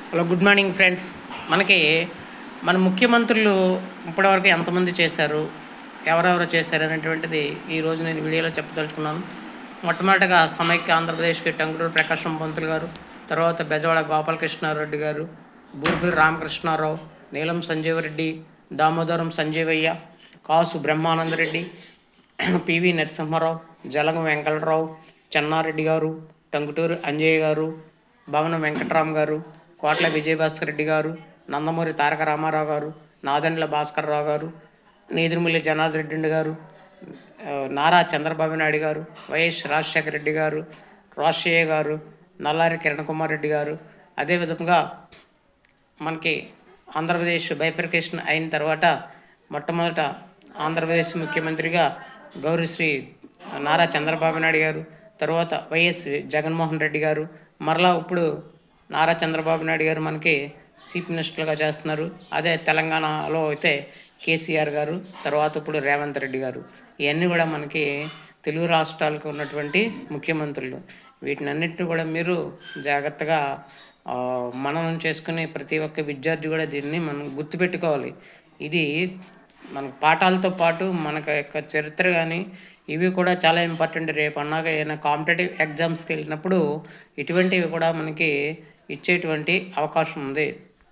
Hello, good morning friends. మనకి మన ముఖ్యమంత్రులు ఇప్పటివరకు ఎంతమంది చేశారు, ఎవరెవరు చేశారు అనేటువంటిది ఈరోజు నేను వీడియోలో చెప్పదలుచుకున్నాను. మొట్టమొదటిగా సమైక్య ఆంధ్రప్రదేశ్కి టంగుటూరి ప్రకాశం పంతులు గారు, తర్వాత బెజవాడ గోపాలకృష్ణారెడ్డి గారు, బూర్గుల రామకృష్ణారావు, నీలం సంజీవరెడ్డి, దామోదరం సంజీవయ్య, కాసు బ్రహ్మానందరెడ్డి, పివి నరసింహారావు, జలగం వెంకటరావు, చెన్నారెడ్డి గారు, టంగుటూరి అంజయ్య గారు, భవన వెంకటరామ్ గారు, కోట్ల విజయభాస్కర్ రెడ్డి గారు, నందమూరి తారక రామారావు గారు, నాదెండ్ల భాస్కర్ రావు గారు, నీదిరిమిల్లి జనార్దన్ రెడ్డి గారు, నారా చంద్రబాబు నాయుడు గారు, వైఎస్ రాజశేఖర రెడ్డి గారు, రోషయ్య గారు, నల్లారి కిరణ్ కుమార్ రెడ్డి గారు. అదేవిధంగా మనకి ఆంధ్రప్రదేశ్ బైఫర్కేషన్ అయిన తర్వాత మొట్టమొదట ఆంధ్రప్రదేశ్ ముఖ్యమంత్రిగా గౌరవశ్రీ నారా చంద్రబాబు నాయుడు గారు, తర్వాత వైఎస్ జగన్మోహన్ రెడ్డి గారు, మరలా ఇప్పుడు నారా చంద్రబాబు నాయుడు గారు మనకి చీఫ్ మినిస్టర్గా చేస్తున్నారు. అదే తెలంగాణలో అయితే కేసీఆర్ గారు, తర్వాత ఇప్పుడు రేవంత్ రెడ్డి గారు. ఇవన్నీ కూడా మనకి తెలుగు రాష్ట్రాలకు ఉన్నటువంటి ముఖ్యమంత్రులు. వీటినన్నింటినీ కూడా మీరు జాగ్రత్తగా మననం చేసుకుని ప్రతి ఒక్క విద్యార్థి కూడా దీన్ని మనం గుర్తుపెట్టుకోవాలి. ఇది మన పాఠాలతో పాటు మనకు యొక్క చరిత్ర కానీ ఇవి కూడా చాలా ఇంపార్టెంట్. రేపు అన్నాక ఏదైనా కాంపిటేటివ్ ఎగ్జామ్స్కి వెళ్ళినప్పుడు ఇటువంటివి కూడా మనకి ఇచ్చేటువంటి అవకాశం ఉంది.